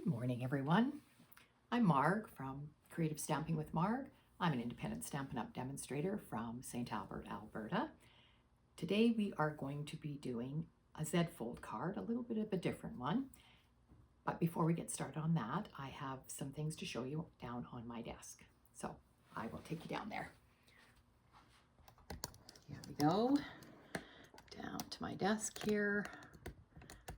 Good morning, everyone. I'm Marg from Creative Stamping with Marg. I'm an independent Stampin' Up! Demonstrator from St. Albert, Alberta. Today we are going to be doing a Zfold card, a little bit of a different one. But before we get started on that, I have some things to show you down on my desk. So I will take you down there. Here we go. Down to my desk here.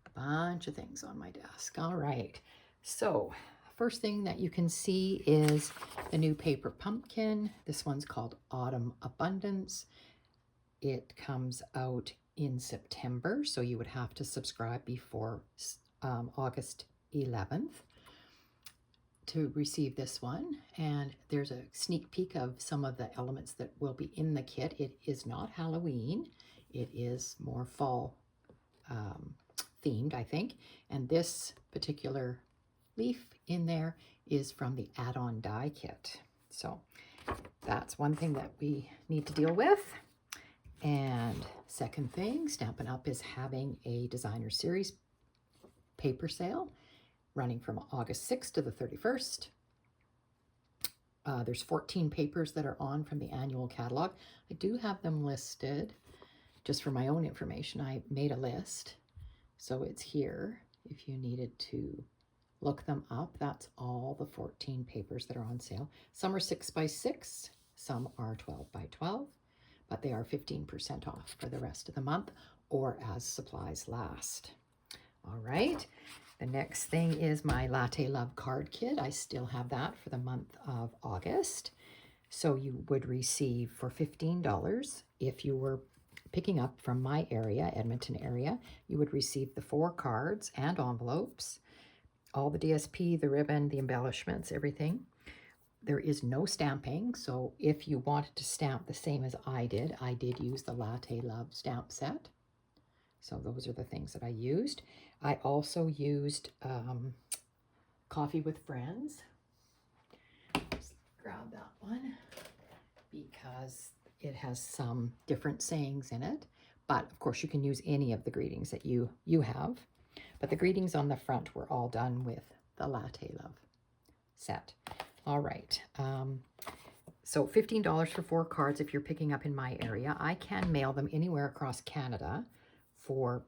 A bunch of things on my desk. All right. So first thing that you can see is the new paper pumpkin. This one's called Autumn Abundance. It comes out in September, so you would have to subscribe before August 11th to receive this one. And there's a sneak peek of some of the elements that will be in the kit. It is not Halloween. It is more fall themed, I think. And this particular leaf in there is from the add-on die kit. So that's one thing that we need to deal with. And second thing, Stampin' Up! Is having a designer series paper sale running from August 6th to the 31st. There's 14 papers that are on from the annual catalog. I do have them listed just for my own information. I made a list, so it's here if you needed to look them up. That's all the 14 papers that are on sale. Some are 6 by 6, some are 12 by 12, but they are 15% off for the rest of the month or as supplies last. All right, the next thing is my Latte Love Card Kit. I still have that for the month of August. So you would receive for $15 if you were picking up from my area, Edmonton area, you would receive the 4 cards and envelopes, all the DSP, the ribbon, the embellishments, everything. There is no stamping, so if you wanted to stamp the same as I did use the Latte Love stamp set. So those are the things that I used. I also used Coffee with Friends. Just grab that one because it has some different sayings in it. But of course you can use any of the greetings that you have. But the greetings on the front were all done with the Latte Love set. All right. So $15 for 4 cards if you're picking up in my area. I can mail them anywhere across Canada for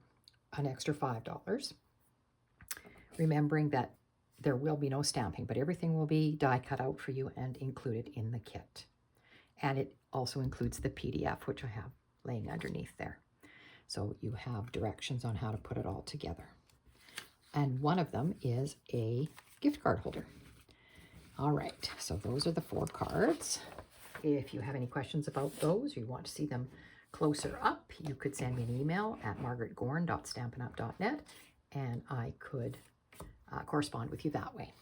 an extra $5. Remembering that there will be no stamping, but everything will be die cut out for you and included in the kit. And it also includes the PDF, which I have laying underneath there. So you have directions on how to put it all together. And one of them is a gift card holder. All right, so those are the 4 cards. If you have any questions about those, or you want to see them closer up, you could send me an email at margaretgorn.stampinup.net, and I could correspond with you that way.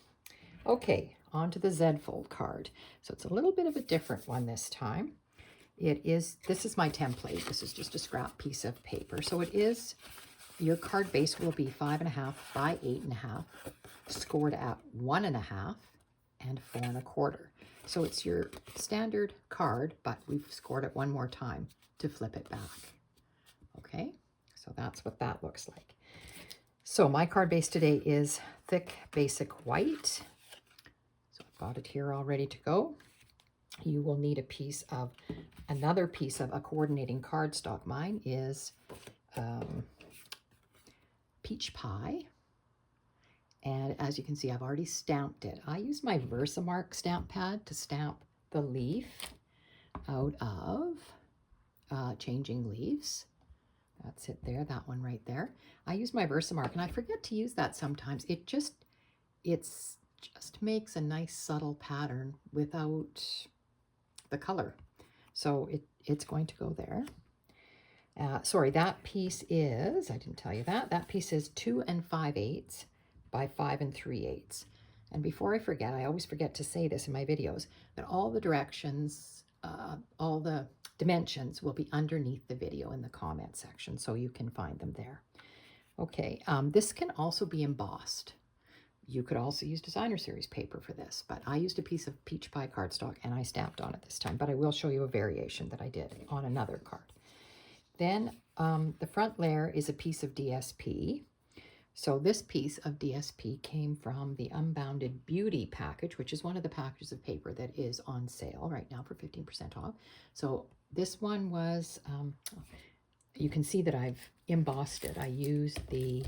Okay, on to the Zfold card. So it's a little bit of a different one this time. This is my template. This is just a scrap piece of paper. So it is, your card base will be 5.5 by 8.5, scored at 1.5 and 4.25. So it's your standard card, but we've scored it one more time to flip it back. Okay, so that's what that looks like. So my card base today is thick basic white. So I've got it here all ready to go. You will need another piece of a coordinating cardstock. Mine is peach pie. And as you can see, I've already stamped it. I used my Versamark stamp pad to stamp the leaf out of Changing Leaves. That's it there, that one right there. I use my Versamark, and I forget to use that sometimes. It just makes a nice subtle pattern without the color. So it's going to go there. Sorry, that piece is, I didn't tell you that, that piece is 2 5/8 by 5 3/8. And before I forget, I always forget to say this in my videos, but all the directions, all the dimensions will be underneath the video in the comment section, so you can find them there. Okay, this can also be embossed. You could also use designer series paper for this, but I used a piece of peach pie cardstock and I stamped on it this time, but I will show you a variation that I did on another card. Then the front layer is a piece of DSP. So this piece of DSP came from the Unbounded Beauty package, which is one of the packages of paper that is on sale right now for 15% off. So this one was, you can see that I've embossed it. I used the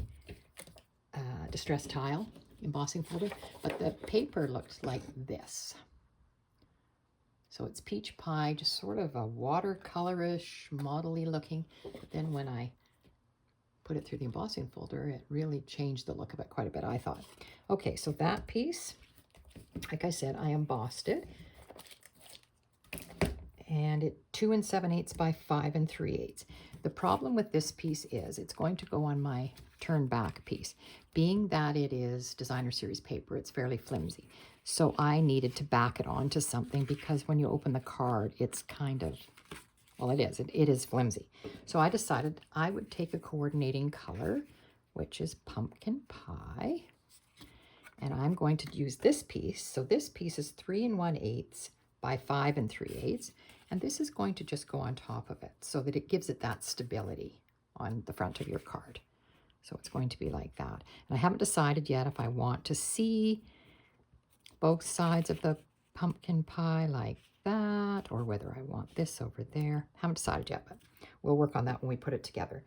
Distress Tile embossing folder, but the paper looked like this. So it's peach pie, just sort of a watercolorish, model-y looking. Then when I put it through the embossing folder, it really changed the look of it quite a bit, I thought. Okay, so that piece, like I said, I embossed it. And it 2 7/8 by 5 3/8. The problem with this piece is it's going to go on my turn back piece. Being that it is designer series paper, it's fairly flimsy. So I needed to back it onto something because when you open the card, it's kind of, well, it is flimsy. So I decided I would take a coordinating color, which is pumpkin pie. And I'm going to use this piece. So this piece is 3 1/8 by 5 3/8. And this is going to just go on top of it so that it gives it that stability on the front of your card. So it's going to be like that. And I haven't decided yet if I want to see both sides of the pumpkin pie like that, or whether I want this over there. Haven't decided yet, but we'll work on that when we put it together.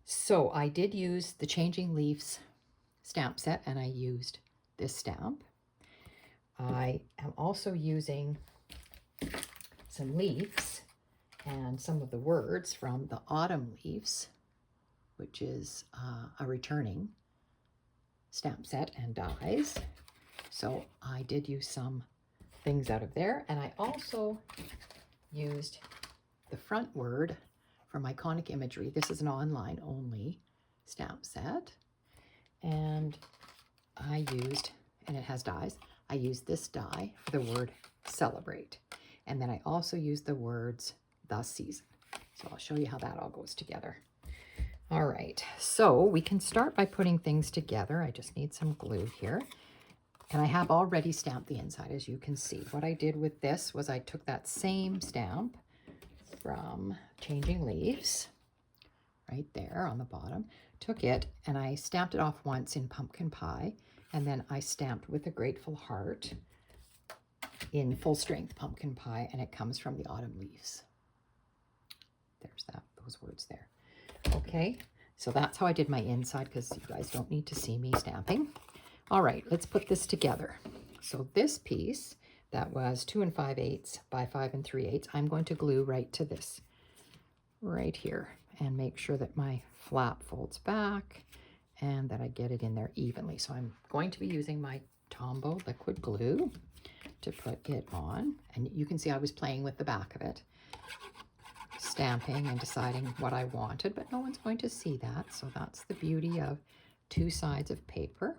So I did use the Changing Leaves stamp set, and I used this stamp. I am also using some leaves and some of the words from the Autumn Leaves, which is a returning stamp set and dies. So I did use some things out of there, and I also used the front word from Iconic Imagery. This is an online only stamp set, and I used, and it has dies, I used this die for the word celebrate. And then I also used the words the season. So I'll show you how that all goes together. All right, so we can start by putting things together. I just need some glue here. And I have already stamped the inside, as you can see. What I did with this was I took that same stamp from Changing Leaves, right there on the bottom, took it and I stamped it off once in pumpkin pie, and then I stamped with a grateful heart in full strength pumpkin pie, and it comes from the Autumn Leaves. There's those words there. Okay, so that's how I did my inside, because you guys don't need to see me stamping. All right, let's put this together. So this piece that was 2 5/8 by 5 3/8, I'm going to glue right to this, right here, and make sure that my flap folds back and that I get it in there evenly. So I'm going to be using my Tombow liquid glue to put it on. And you can see I was playing with the back of it, stamping and deciding what I wanted, but no one's going to see that. So that's the beauty of 2 sides of paper.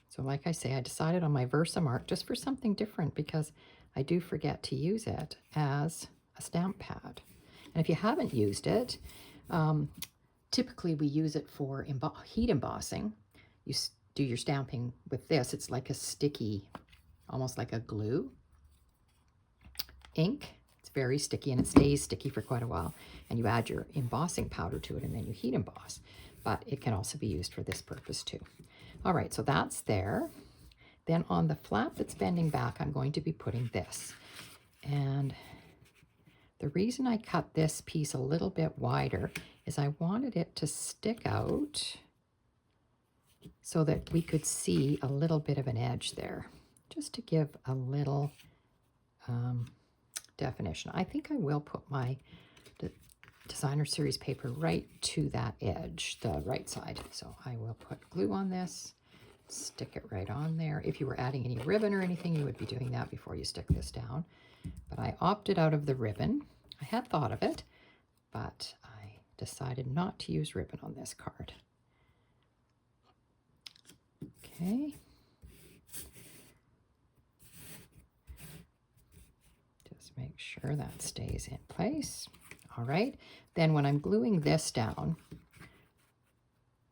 So like I say, I decided on my Versamark just for something different, because I do forget to use it as a stamp pad. And if you haven't used it, typically we use it for heat embossing. You do your stamping with this. It's like a sticky, almost like a glue ink. It's very sticky and it stays sticky for quite a while. And you add your embossing powder to it and then you heat emboss. But it can also be used for this purpose too. All right, so that's there. Then on the flap that's bending back, I'm going to be putting this. And the reason I cut this piece a little bit wider is I wanted it to stick out so that we could see a little bit of an edge there, just to give a little definition. I think I will put my designer series paper right to that edge, the right side. So I will put glue on this, stick it right on there. If you were adding any ribbon or anything, you would be doing that before you stick this down. But I opted out of the ribbon. I had thought of it, but I decided not to use ribbon on this card. Okay. Just make sure that stays in place. All right, then when I'm gluing this down,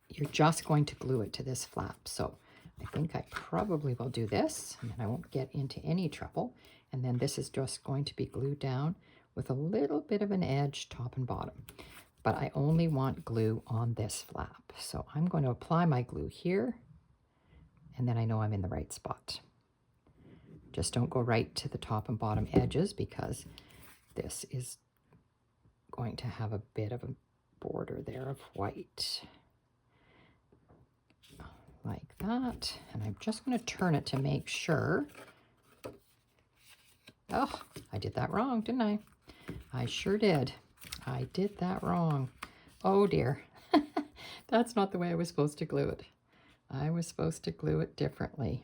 you're just going to glue it to this flap. So I think I probably will do this, and then I won't get into any trouble. And then this is just going to be glued down with a little bit of an edge, top and bottom. but I only want glue on this flap. So I'm going to apply my glue here, and then I know I'm in the right spot. Just don't go right to the top and bottom edges because this is going to have a bit of a border there of white. Like that. And I'm just going to turn it to make sure. Oh, I did that wrong, didn't I? I sure did. I did that wrong. Oh dear. That's not the way I was supposed to glue it. I was supposed to glue it differently.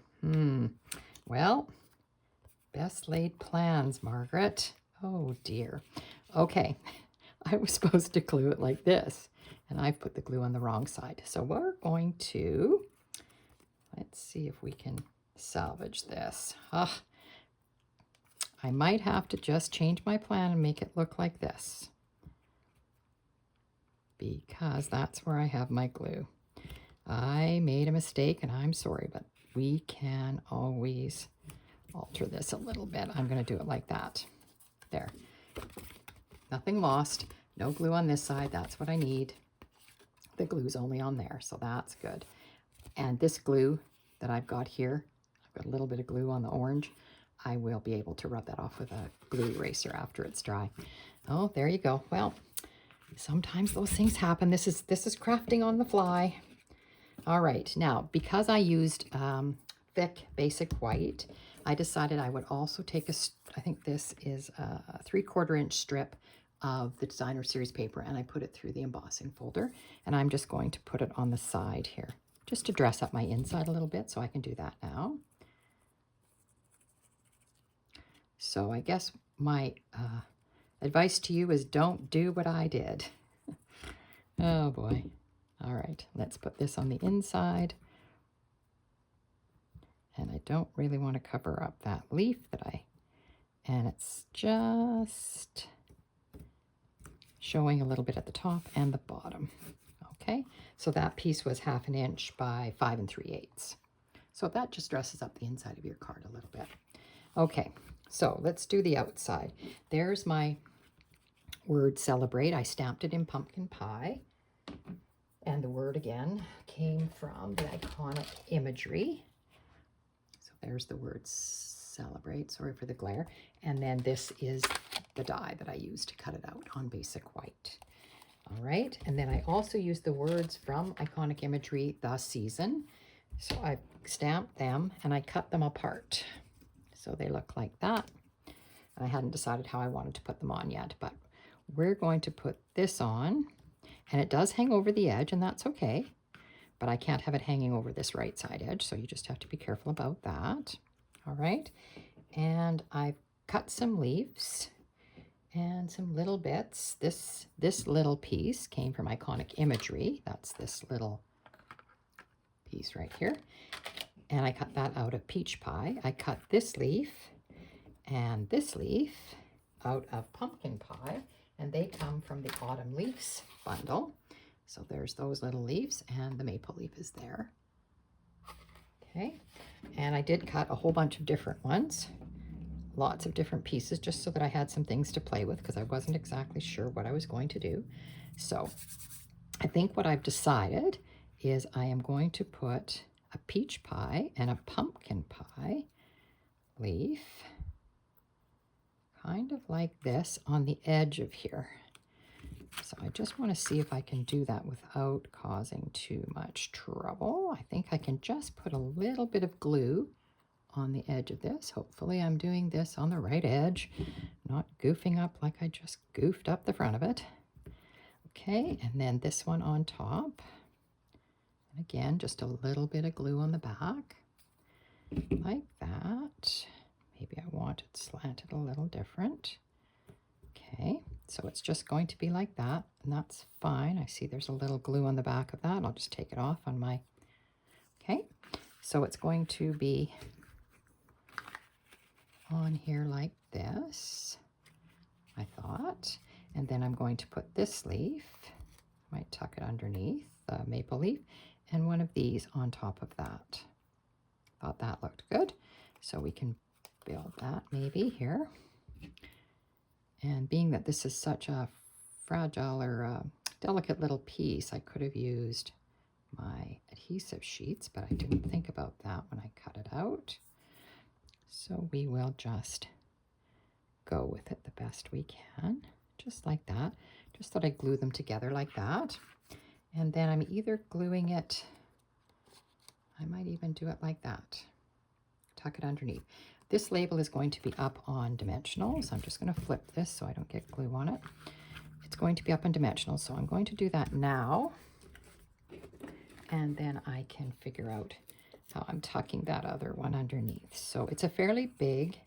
Well, best laid plans, Margaret. Oh dear. Okay, I was supposed to glue it like this, and I've put the glue on the wrong side. So we're going to, let's see if we can salvage this. I might have to just change my plan and make it look like this, because that's where I have my glue. I made a mistake and I'm sorry, but we can always alter this a little bit. I'm going to do it like that. There. Nothing lost. No glue on this side. That's what I need. The glue's only on there, so that's good. And this glue that I've got here, I've got a little bit of glue on the orange. I will be able to rub that off with a glue eraser after it's dry. Oh, there you go. Well, sometimes those things happen. This is crafting on the fly. All right, now because I used thick basic white, I decided I would also take I think this is a 3/4 inch strip of the designer series paper, and I put it through the embossing folder, and I'm just going to put it on the side here just to dress up my inside a little bit, so I can do that now. So I guess my advice to you is don't do what I did. Oh boy. All right, let's put this on the inside. And I don't really want to cover up that leaf and it's just showing a little bit at the top and the bottom. Okay, so that piece was 1/2 inch by 5 3/8. So that just dresses up the inside of your card a little bit. Okay, so let's do the outside. There's my word celebrate. I stamped it in pumpkin pie. And the word again came from the iconic imagery. So there's the word celebrate. Sorry for the glare. And then this is the die that I used to cut it out on basic white. All right. And then I also used the words from iconic imagery, the season. So I stamped them and I cut them apart. So they look like that. And I hadn't decided how I wanted to put them on yet, but we're going to put this on. And it does hang over the edge, and that's okay. But I can't have it hanging over this right side edge, so you just have to be careful about that. All right. And I've cut some leaves and some little bits. This little piece came from iconic imagery. That's this little piece right here. And I cut that out of peach pie. I cut this leaf and this leaf out of pumpkin pie. And they come from the Autumn Leaves bundle. So there's those little leaves, and the maple leaf is there. Okay, and I did cut a whole bunch of different ones, lots of different pieces, just so that I had some things to play with, because I wasn't exactly sure what I was going to do. So I think what I've decided is I am going to put a peach pie and a pumpkin pie leaf, kind of like this, on the edge of here. So I just want to see if I can do that without causing too much trouble. I think I can just put a little bit of glue on the edge of this. Hopefully I'm doing this on the right edge, not goofing up like I just goofed up the front of it. Okay, and then this one on top. And again, just a little bit of glue on the back, like that. Maybe I want it slanted a little different. Okay, so it's just going to be like that, and that's fine. I see there's a little glue on the back of that. I'll just take it off on my, okay. So it's going to be on here like this, I thought. And then I'm going to put this leaf, might tuck it underneath the maple leaf, and one of these on top of that. Thought that looked good. So we can build that maybe here. And being that this is such a fragile or delicate little piece, I could have used my adhesive sheets, but I didn't think about that when I cut it out. So we will just go with it the best we can, just like that. Just thought I'd glue them together like that. And then I'm either gluing it, I might even do it like that. Tuck it underneath. This label is going to be up on dimensional, so I'm just going to flip this so I don't get glue on it. It's going to be up on dimensional, so I'm going to do that now. And then I can figure out how I'm tucking that other one underneath. So it's a fairly big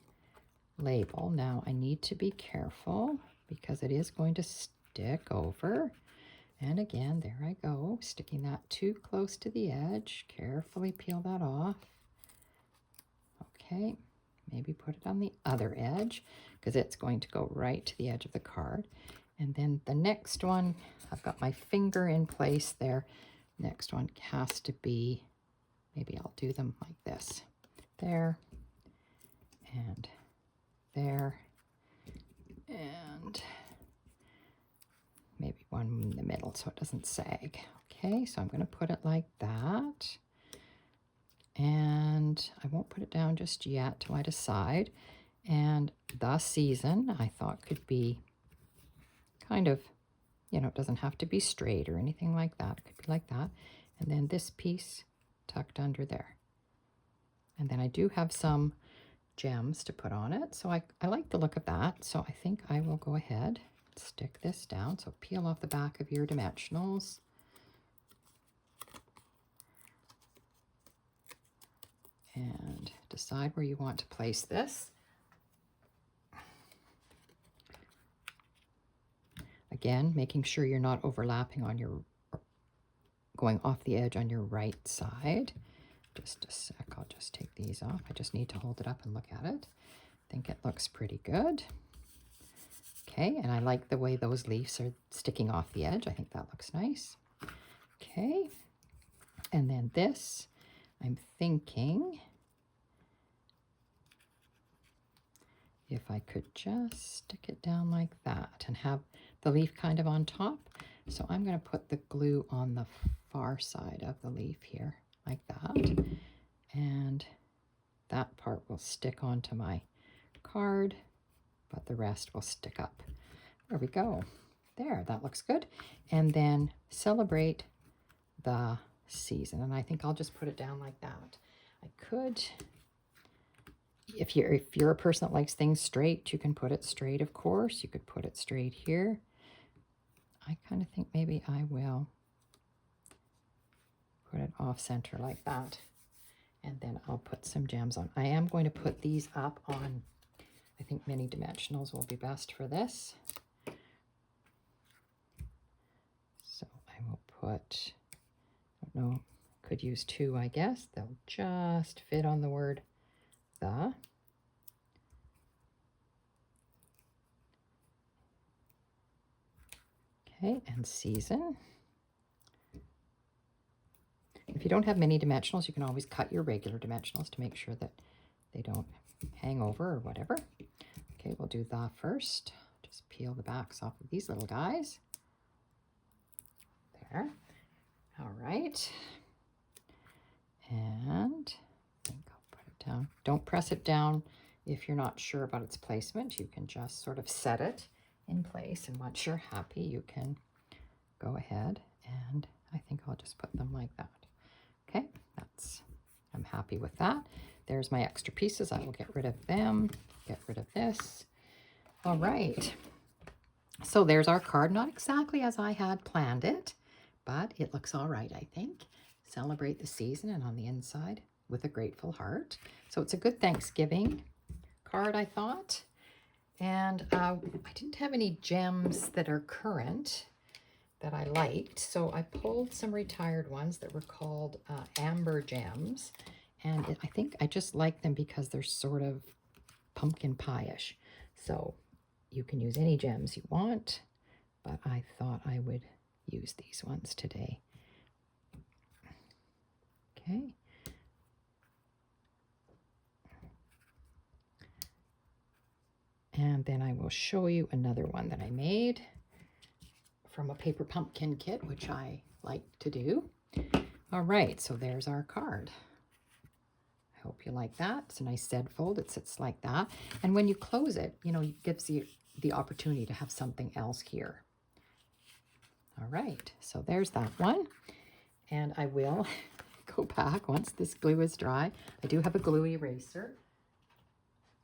label. Now I need to be careful because it is going to stick over. And again, there I go, sticking that too close to the edge. Carefully peel that off. Okay, maybe put it on the other edge because it's going to go right to the edge of the card. And then the next one, I've got my finger in place there. Next one has to be, maybe I'll do them like this. There, and there, and maybe one in the middle so it doesn't sag. Okay, so I'm going to put it like that. And I won't put it down just yet till I decide. And the season I thought could be kind of, you know, it doesn't have to be straight or anything like that. It could be like that. And then this piece tucked under there. And then I do have some gems to put on it. So I like the look of that. So I think I will go ahead and stick this down. So peel off the back of your dimensionals. And decide where you want to place this. Again, making sure you're not overlapping on your, going off the edge on your right side. Just a sec, I'll just take these off. I just need to hold it up and look at it. I think it looks pretty good. Okay, and I like the way those leaves are sticking off the edge. I think that looks nice. Okay, and then this, I'm thinking if I could just stick it down like that and have the leaf kind of on top. So I'm going to put the glue on the far side of the leaf here, like that. And that part will stick onto my card, but the rest will stick up. There we go. There, that looks good. And then celebrate the season. And I think I'll just put it down like that. I could, if you're a person that likes things straight, you can put it straight, of course. You could put it straight here. I kind of think maybe I will put it off center like that. And then I'll put some gems on. I am going to put these up on, I think mini dimensionals will be best for this. So I will put, I don't know, could use 2, I guess. They'll just fit on the word the. Okay, and season. If you don't have many dimensionals, you can always cut your regular dimensionals to make sure that they don't hang over or whatever. Okay, we'll do the first. Just peel the backs off of these little guys. There. All right. And I think I'll put it down. Don't press it down if you're not sure about its placement. You can just sort of set it in place, and once you're happy, you can go ahead, and I think I'll just put them like that. Okay, I'm happy with that. There's my extra pieces. I will get rid of them, get rid of this. All right, so there's our card. Not exactly as I had planned it, but it looks all right, I think. Celebrate the season, and on the inside with a grateful heart. So it's a good Thanksgiving card, I thought. And I didn't have any gems that are current that I liked, so I pulled some retired ones that were called amber gems. And I think I just like them because they're sort of pumpkin pie-ish. So you can use any gems you want, but I thought I would use these ones today. Okay. And then I will show you another one that I made from a paper pumpkin kit, which I like to do. All right, so there's our card. I hope you like that. It's a nice Zfold. It sits like that. And when you close it, you know, it gives you the opportunity to have something else here. All right, so there's that one. And I will go back once this glue is dry. I do have a glue eraser.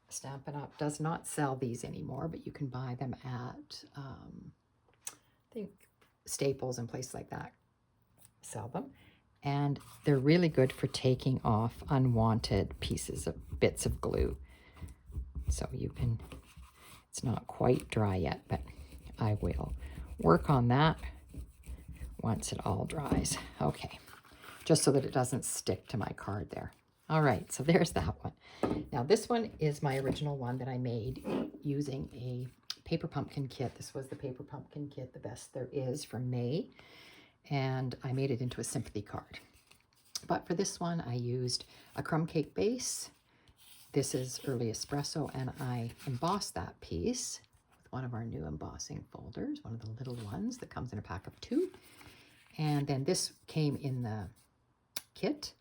Stampin' Up! Does not sell these anymore, but you can buy them at, I think, Staples and places like that sell them. And they're really good for taking off unwanted bits of glue. So you can, it's not quite dry yet, but I will work on that once it all dries. Okay, just so that it doesn't stick to my card there. All right, so there's that one. Now this one is my original one that I made using a paper pumpkin kit. This was the paper pumpkin kit, the best there is, from May. And I made it into a sympathy card. But for this one, I used a crumb cake base. This is early espresso, and I embossed that piece with one of our new embossing folders, one of the little ones that comes in a pack of 2. And then this came in the kit,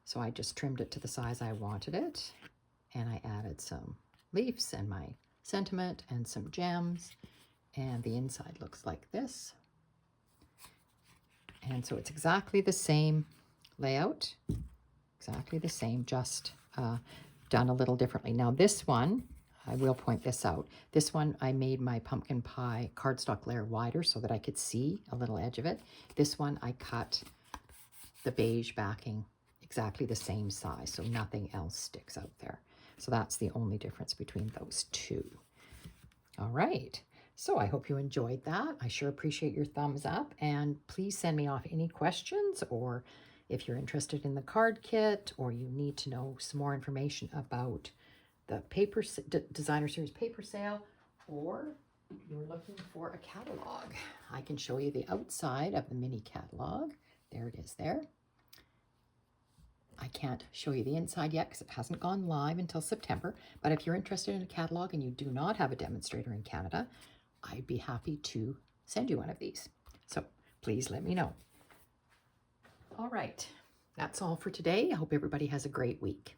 so I just trimmed it to the size I wanted it, and I added some leaves and my sentiment and some gems, and the inside looks like this. And so it's exactly the same layout, exactly the same, just done a little differently. Now this one, I will point this out. This one, I made my pumpkin pie cardstock layer wider so that I could see a little edge of it. This one, I cut the beige backing exactly the same size, so nothing else sticks out there. So that's the only difference between those two. All right. So I hope you enjoyed that. I sure appreciate your thumbs up, and please send me off any questions, or if you're interested in the card kit, or you need to know some more information about the paper designer series paper sale, or you're looking for a catalog. I can show you the outside of the mini catalog. There it is there. I can't show you the inside yet because it hasn't gone live until September, but if you're interested in a catalog and you do not have a demonstrator in Canada, I'd be happy to send you one of these. So please let me know. All right, that's all for today. I hope everybody has a great week.